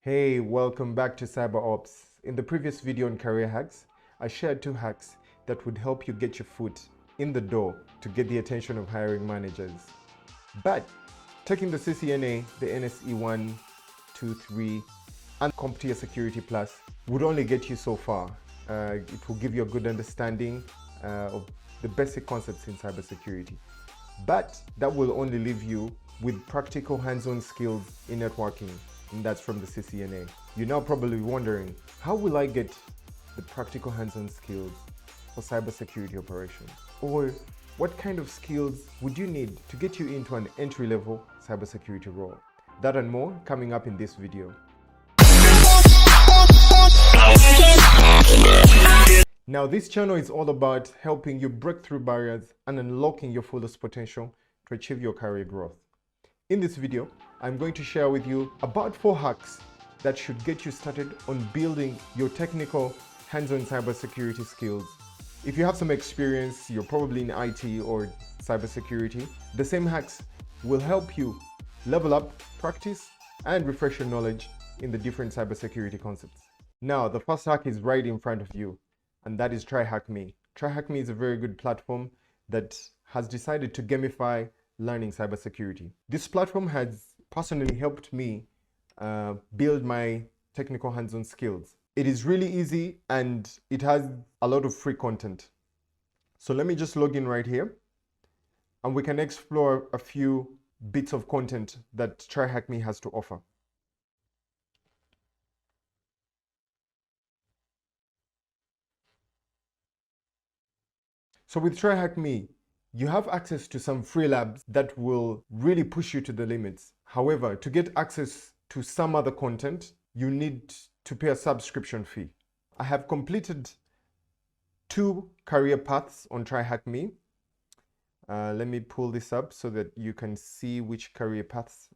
Hey, welcome back to CyberOps. In the previous video on career hacks, I shared 2 hacks that would help you get your foot in the door to get the attention of hiring managers. But taking the CCNA, the NSE 1, 2, 3, and CompTIA Security Plus would only get you so far. It will give you a good understanding of the basic concepts in cybersecurity. But that will only leave you with practical hands-on skills in networking. And that's from the CCNA. You're now probably wondering, how will I get the practical hands-on skills for cybersecurity operations? Or what kind of skills would you need to get you into an entry-level cybersecurity role? That and more coming up in this video. Now, this channel is all about helping you break through barriers and unlocking your fullest potential to achieve your career growth. In this video, I'm going to share with you about 4 hacks that should get you started on building your technical hands-on cybersecurity skills. If you have some experience, you're probably in IT or cybersecurity, the same hacks will help you level up, practice, and refresh your knowledge in the different cybersecurity concepts. Now, the first hack is right in front of you, and that is TryHackMe. TryHackMe is a very good platform that has decided to gamify learning cybersecurity. This platform has personally helped me build my technical hands-on skills. It is really easy and it has a lot of free content. So let me just log in right here and we can explore a few bits of content that TryHackMe has to offer. So with TryHackMe, you have access to some free labs that will really push you to the limits. However, to get access to some other content, you need to pay a subscription fee. I have completed 2 career paths on TryHackMe. Let me pull this up so that you can see which career paths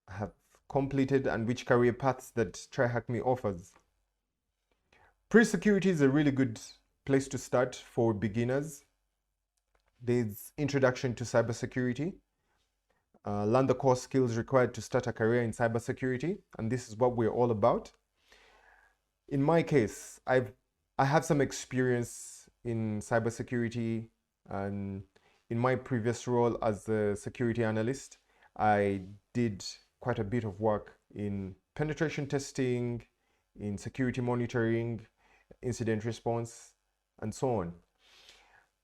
I have completed and which career paths that TryHackMe offers. Pre-security is a really good place to start for beginners. There's introduction to cybersecurity. Learn the core skills required to start a career in cybersecurity, and this is what we're all about. In my case, I have some experience in cybersecurity, and in my previous role as a security analyst, I did quite a bit of work in penetration testing, in security monitoring, incident response, and so on.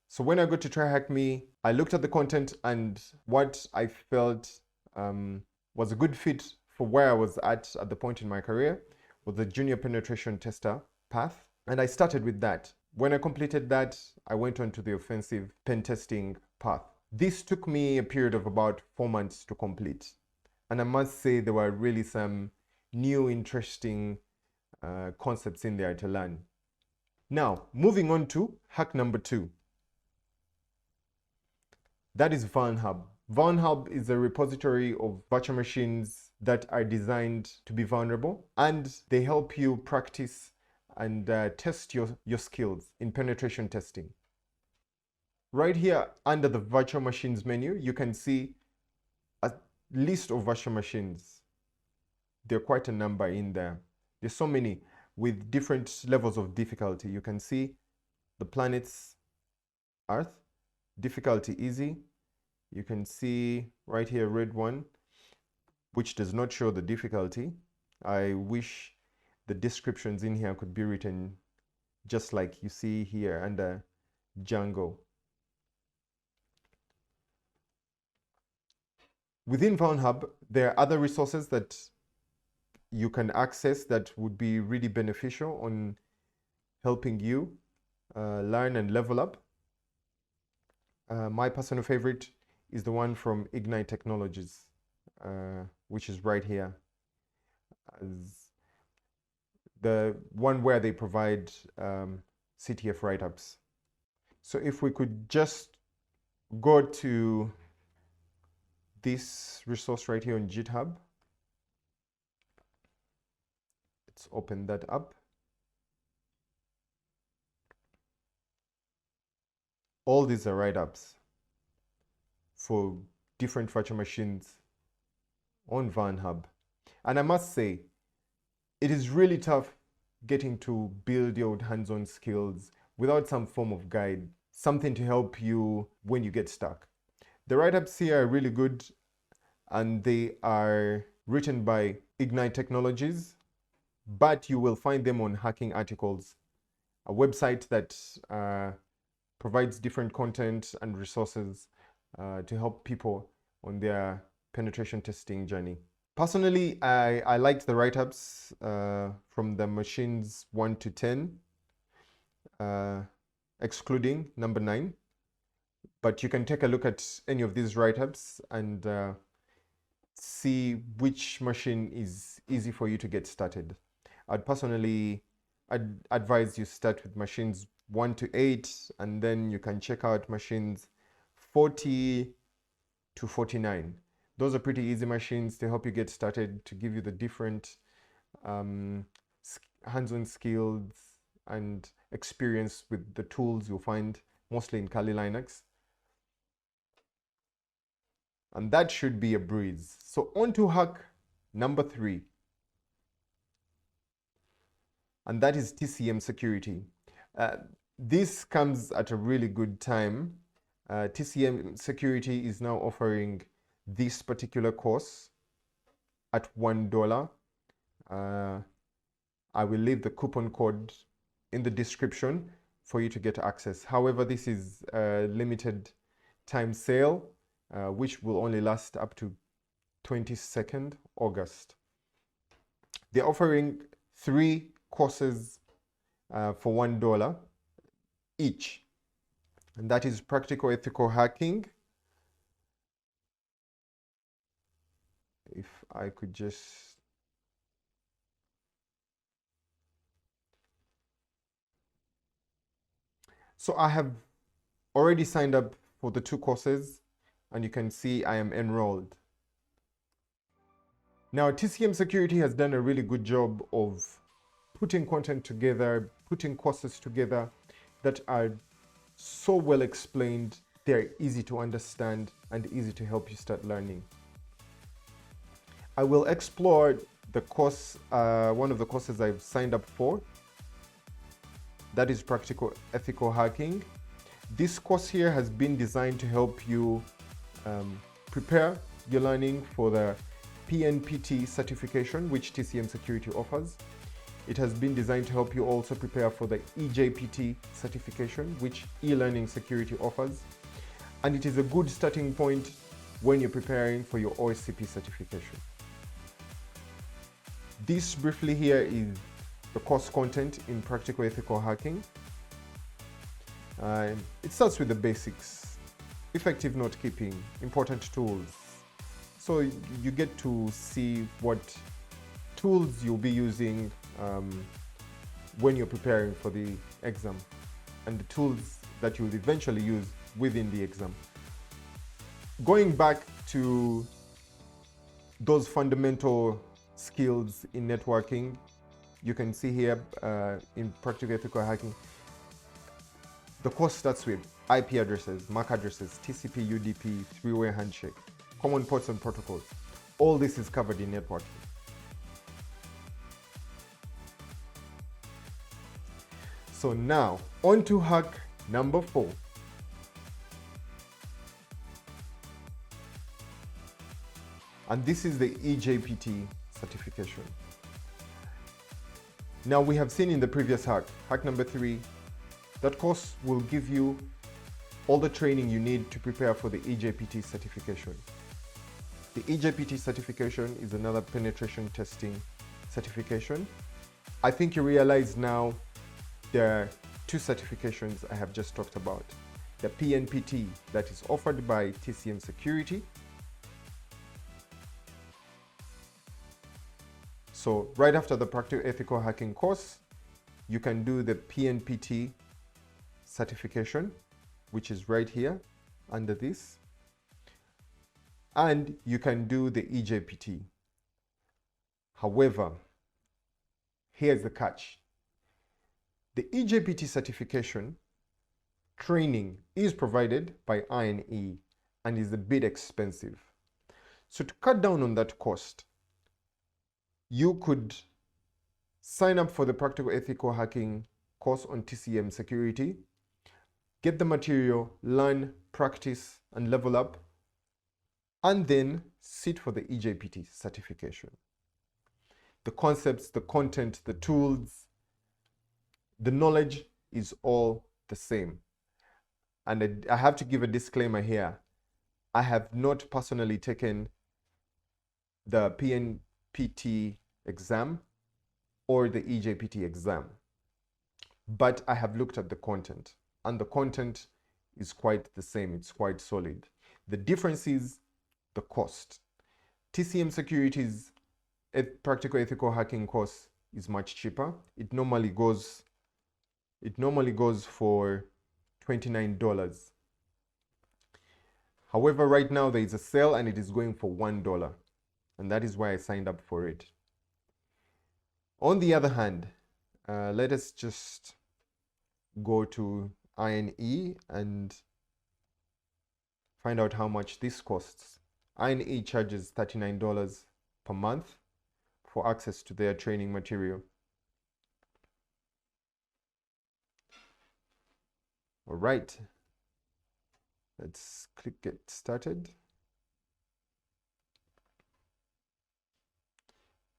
So when I got to TryHackMe, I looked at the content and what I felt was a good fit for where I was at the point in my career was the junior penetration tester path. And I started with that. When I completed that, I went on to the offensive pen testing path. This took me a period of about 4 months to complete. And I must say there were really some new interesting concepts in there to learn. Now, moving on to hack number 2. That is Vulnhub. Vulnhub is a repository of virtual machines that are designed to be vulnerable, and they help you practice and test your skills in penetration testing. Right here under the virtual machines menu, you can see a list of virtual machines. There are quite a number in there. There's so many with different levels of difficulty. You can see the planets Earth, difficulty easy. You can see right here red one, which does not show the difficulty. I wish the descriptions in here could be written just like you see here under Django. Within Vulnhub, there are other resources that you can access that would be really beneficial on helping you learn and level up. My personal favorite is the one from Ignite Technologies, which is right here, as the one where they provide CTF write-ups. So if we could just go to this resource right here on GitHub, let's open that up. All these are write-ups for different virtual machines on Vulnhub. And I must say, it is really tough getting to build your hands-on skills without some form of guide, something to help you when you get stuck. The write-ups here are really good, and they are written by Ignite Technologies, but you will find them on Hacking Articles, a website that provides different content and resources to help people on their penetration testing journey. Personally, I liked the write-ups from the machines 1 to 10, excluding number 9. But you can take a look at any of these write-ups and see which machine is easy for you to get started. I'd advise you start with machines 1 to 8, and then you can check out machines 40 to 49. Those are pretty easy machines to help you get started, to give you the different hands-on skills and experience with the tools you'll find mostly in Kali Linux. And that should be a breeze. So on to hack number 3. And that is TCM Security. This comes at a really good time. TCM Security is now offering this particular course at $1. I will leave the coupon code in the description for you to get access. However, this is a limited time sale, which will only last up to 22nd August. They're offering 3 courses for $1 each, and that is practical ethical hacking. If I could just so I have already signed up for the 2 courses, and you can see I am enrolled. Now, TCM Security has done a really good job of putting content together, putting courses together that are so well explained, they're easy to understand and easy to help you start learning. I will explore the course, one of the courses I've signed up for. That is practical ethical hacking. This course here has been designed to help you prepare your learning for the PNPT certification, which TCM Security offers. It has been designed to help you also prepare for the eJPT certification, which eLearning Security offers. And it is a good starting point when you're preparing for your OSCP certification. This briefly here is the course content in practical ethical hacking. It starts with the basics: effective note keeping, important tools. So you get to see what tools you'll be using when you're preparing for the exam, and the tools that you'll eventually use within the exam. Going back to those fundamental skills in networking, you can see here in practical ethical hacking, the course starts with IP addresses, MAC addresses, TCP, UDP, three-way handshake, common ports and protocols. All this is covered in networking. So now, on to hack number 4. And this is the eJPT certification. Now, we have seen in the previous hack number 3, that course will give you all the training you need to prepare for the eJPT certification. The eJPT certification is another penetration testing certification. I think you realize now there are 2 certifications I have just talked about. The PNPT that is offered by TCM Security. So right after the practical ethical hacking course, you can do the PNPT certification, which is right here under this. And you can do the eJPT. However, here's the catch. The eJPT certification training is provided by INE and is a bit expensive. So to cut down on that cost, you could sign up for the Practical Ethical Hacking course on TCM Security, get the material, learn, practice, and level up, and then sit for the eJPT certification. The concepts, the content, the tools, the knowledge is all the same. And I have to give a disclaimer here. I have not personally taken the PNPT exam or the eJPT exam, but I have looked at the content, and the content is quite the same. It's quite solid. The difference is the cost. TCM Security's Practical Ethical Hacking course is much cheaper. It normally goes for $29. However, right now there is a sale and it is going for $1, and that is why I signed up for it. On the other hand, let us just go to INE and find out how much this costs. INE charges $39 per month for access to their training material. All right, let's click get started.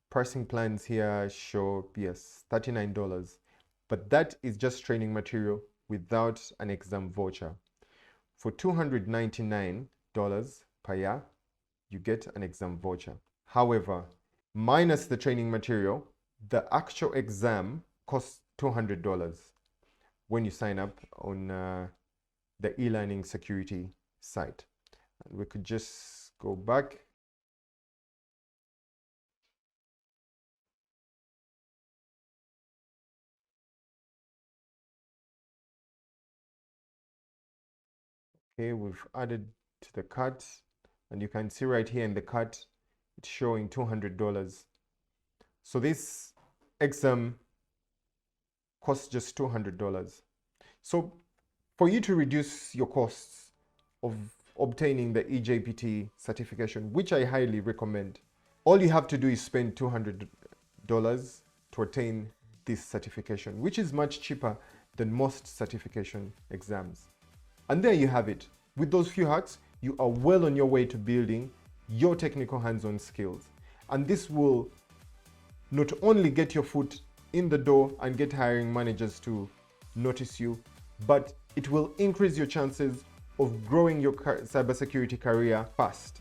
Pricing plans here show, yes, $39, but that is just training material without an exam voucher. For $299 per year, you get an exam voucher. However, minus the training material, the actual exam costs $200 when you sign up on the eLearning security site. And we could just go back. Okay, we've added to the cart, and you can see right here in the cart, it's showing $200. So this exam costs just $200. So for you to reduce your costs of obtaining the eJPT certification, which I highly recommend, all you have to do is spend $200 to attain this certification, which is much cheaper than most certification exams. And there you have it. With those few hacks, you are well on your way to building your technical hands-on skills. And this will not only get your foot in the door and get hiring managers to notice you, but it will increase your chances of growing your cybersecurity career fast.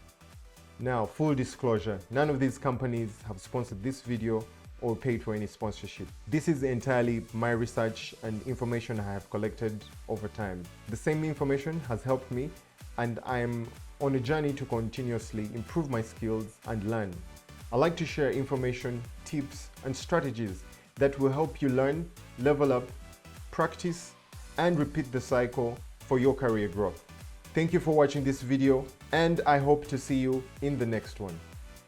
Now, full disclosure, none of these companies have sponsored this video or paid for any sponsorship. This is entirely my research and information I have collected over time. The same information has helped me, and I'm on a journey to continuously improve my skills and learn. I like to share information, tips, and strategies that will help you learn, level up, practice, and repeat the cycle for your career growth. Thank you for watching this video, and I hope to see you in the next one.